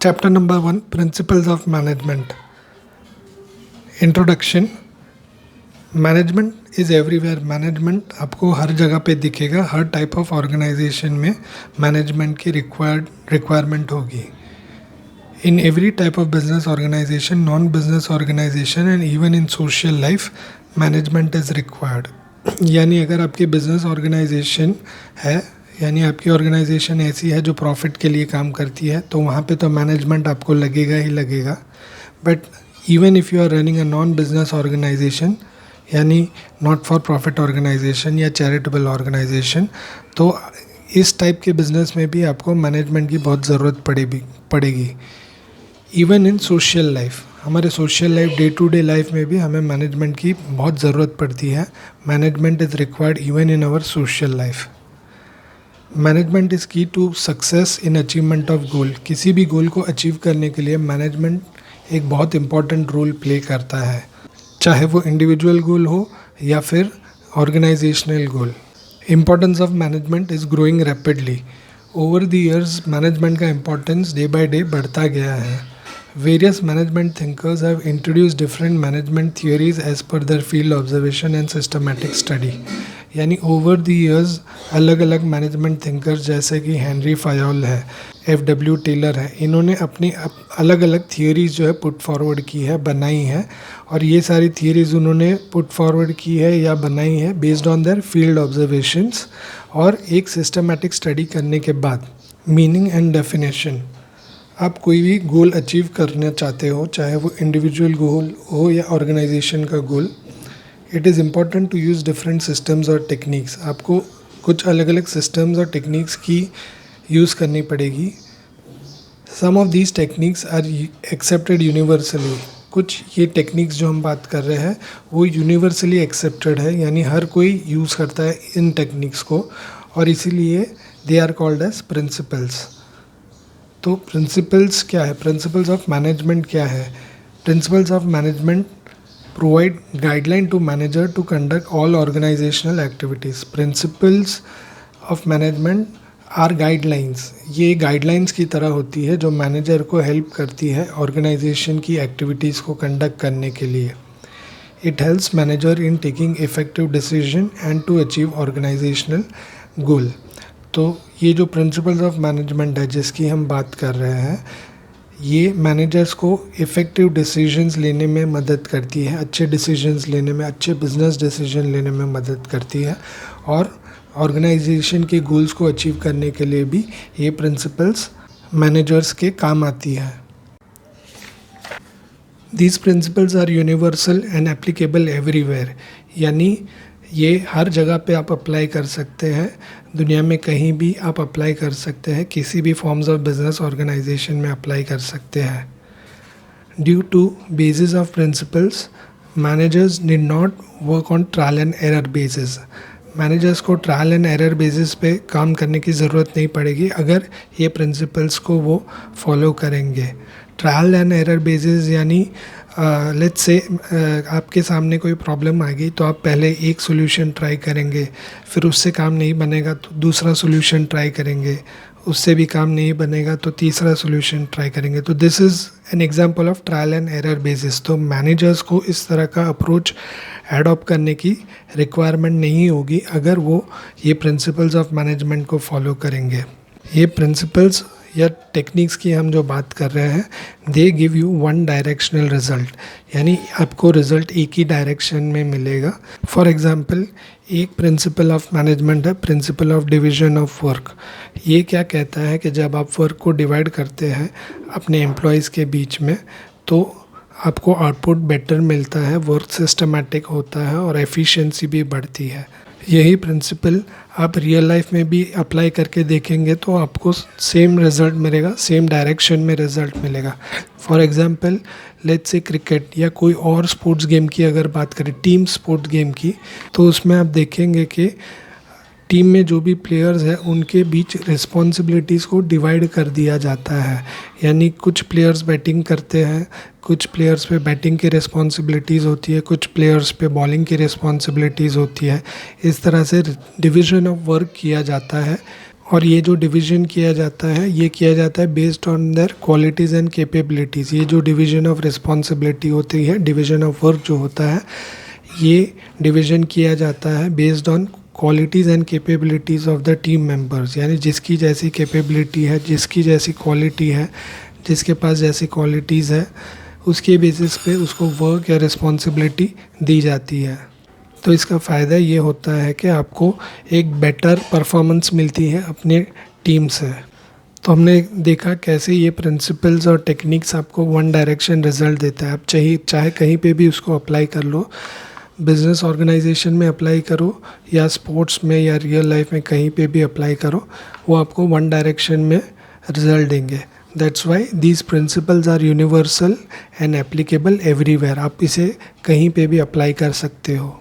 Chapter number 1, Principles of Management. Introduction. Management is everywhere. Management आपको हर जगह पे दिखेगा. हर टाइप ऑफ ऑर्गेनाइजेशन में मैनेजमेंट की रिक्वायरमेंट होगी. In every type of business organisation, non business organisation and even in social life management is required. यानी अगर आपकी बिजनेस ऑर्गेनाइजेशन है, यानी आपकी ऑर्गेनाइजेशन ऐसी है जो प्रॉफिट के लिए काम करती है, तो वहाँ पे तो मैनेजमेंट आपको लगेगा ही लगेगा. But even if you are running a non business organisation, यानी नॉट फॉर प्रॉफिट ऑर्गेनाइजेशन या चैरिटेबल ऑर्गेनाइजेशन, तो इस टाइप के बिजनेस में भी आपको मैनेजमेंट की बहुत ज़रूरत पड़ेगी. इवन इन सोशल लाइफ, हमारे social life, day to day life में भी हमें मैनेजमेंट की बहुत ज़रूरत पड़ती है. Management is required even in our social life. Management is key to success in achievement of goal. किसी भी गोल को अचीव करने के लिए मैनेजमेंट एक बहुत इम्पॉर्टेंट रोल प्ले करता है, चाहे वो इंडिविजुअल गोल हो या फिर organisational goal. Importance of management is growing rapidly. Over the years management का इम्पोर्टेंस डे बाय डे बढ़ता गया है. Various management thinkers have introduced different management theories as per their field observation and systematic study. यानी over the years अलग अलग management thinkers जैसे कि Henry फायोल है, F.W. टेलर है, इन्होंने अपनी अलग अलग थियोरीज जो है पुट फॉरवर्ड की है, बनाई है. और ये सारी थियोरीज उन्होंने पुट फॉरवर्ड की है या बनाई है based on their field observations और एक सिस्टमैटिक स्टडी करने के बाद. Meaning and definition. आप कोई भी गोल अचीव करना चाहते हो, चाहे वो इंडिविजुअल गोल हो या ऑर्गेनाइजेशन का goal, it is important to use different systems और टेक्निक्स. आपको कुछ अलग अलग सिस्टम्स और टेक्निक्स की यूज़ करनी पड़ेगी. Some of these techniques are accepted universally. कुछ ये टेक्निक्स जो हम बात कर रहे हैं वो यूनिवर्सली एक्सेप्टेड है, यानी हर कोई यूज़ करता है इन टेक्निक्स को, और इसीलिए they are called as principles. तो प्रिंसिपल्स क्या है? प्रिंसिपल्स ऑफ मैनेजमेंट क्या है? Principles of management provide guideline to manager to conduct all organisational activities. Principles of management are guidelines. ये गाइडलाइंस की तरह होती है जो मैनेजर को हेल्प करती है ऑर्गेनाइजेशन की एक्टिविटीज़ को कंडक्ट करने के लिए. It helps manager in taking effective decision and to achieve organisational goal. तो ये जो प्रिंसिपल्स ऑफ मैनेजमेंट है जिसकी हम बात कर रहे हैं, ये मैनेजर्स को इफ़ेक्टिव डिसीजंस लेने में मदद करती है, अच्छे डिसीजंस लेने में, अच्छे बिजनेस डिसीजन लेने में मदद करती है, और ऑर्गेनाइजेशन के गोल्स को अचीव करने के लिए भी ये प्रिंसिपल्स मैनेजर्स के काम आती है. These principles are universal and applicable everywhere. यानी ये हर जगह पे आप अप्लाई कर सकते हैं, दुनिया में कहीं भी आप अप्लाई कर सकते हैं, किसी भी फॉर्म्स ऑफ बिजनेस ऑर्गेनाइजेशन में अप्लाई कर सकते हैं. Due to basis of principles, managers need not work on trial and error basis. Managers को ट्रायल एंड एरर बेसिस पे काम करने की ज़रूरत नहीं पड़ेगी अगर ये प्रिंसिपल्स को वो फॉलो करेंगे. ट्रायल एंड एरर बेसिस यानी लेट्स से आपके सामने कोई प्रॉब्लम आ गई तो आप पहले एक सोल्यूशन ट्राई करेंगे, फिर उससे काम नहीं बनेगा तो दूसरा सोल्यूशन ट्राई करेंगे, उससे भी काम नहीं बनेगा तो तीसरा सोल्यूशन ट्राई करेंगे. तो this is an example of trial and error basis. तो मैनेजर्स को इस तरह का अप्रोच एडॉप्ट करने की रिक्वायरमेंट नहीं होगी अगर वो ये प्रिंसिपल्स ऑफ मैनेजमेंट को फॉलो करेंगे. ये प्रिंसिपल्स या टेक्निक्स की हम जो बात कर रहे हैं, they give you one directional result, यानी आपको रिजल्ट एक ही डायरेक्शन में मिलेगा. फॉर एग्जांपल, एक प्रिंसिपल ऑफ मैनेजमेंट है principle of division of work. ये क्या कहता है कि जब आप वर्क को डिवाइड करते हैं अपने एम्प्लॉयज़ के बीच में तो आपको आउटपुट बेटर मिलता है, वर्क सिस्टमैटिक होता है और एफिशिएंसी भी बढ़ती है. यही प्रिंसिपल आप रियल लाइफ में भी अप्लाई करके देखेंगे तो आपको सेम रिज़ल्ट मिलेगा, सेम डायरेक्शन में रिज़ल्ट मिलेगा. For example, let's say cricket या कोई और स्पोर्ट्स गेम की अगर बात करें, टीम स्पोर्ट गेम की, तो उसमें आप देखेंगे कि टीम में जो भी प्लेयर्स हैं उनके बीच रिस्पॉन्सिबिलिटीज़ को डिवाइड कर दिया जाता है. यानी कुछ प्लेयर्स बैटिंग करते हैं, कुछ प्लेयर्स पे बैटिंग की रिस्पॉन्सिबिलिटीज़ होती है, कुछ प्लेयर्स पे बॉलिंग की रिस्पॉन्सिबिलिटीज़ होती है. इस तरह से डिवीज़न ऑफ वर्क किया जाता है और ये जो डिवीज़न किया जाता है ये किया जाता है based on their qualities and capabilities. ये जो डिवीज़न ऑफ रिस्पॉन्सिबिलिटी होती है, डिवीज़न ऑफ वर्क जो होता है, ये डिवीज़न किया जाता है based on qualities and capabilities of the team members. यानी जिसकी जैसी कैपेबिलिटी है, जिसकी जैसी क्वालिटी है, जिसके पास जैसी क्वालिटीज़ है, उसके बेसिस पे उसको वर्क या रिस्पॉन्सिबिलिटी दी जाती है। तो इसका फ़ायदा ये होता है कि आपको एक बेटर परफॉर्मेंस मिलती है अपने टीम से। तो हमने देखा कैसे ये प्रिंसिपल्स और टेक्निक्स आपको वन डायरेक्शन रिजल्ट देता है। आप चाहे कहीं पे भी उसको अप्लाई कर लो, बिज़नेस ऑर्गेनाइजेशन में अप्लाई करो या स्पोर्ट्स में या रियल लाइफ में कहीं पे भी अप्लाई करो, वो आपको वन डायरेक्शन में रिजल्ट देंगे। That's why these principles are universal and applicable everywhere. आप इसे कहीं पे भी अप्लाई कर सकते हो।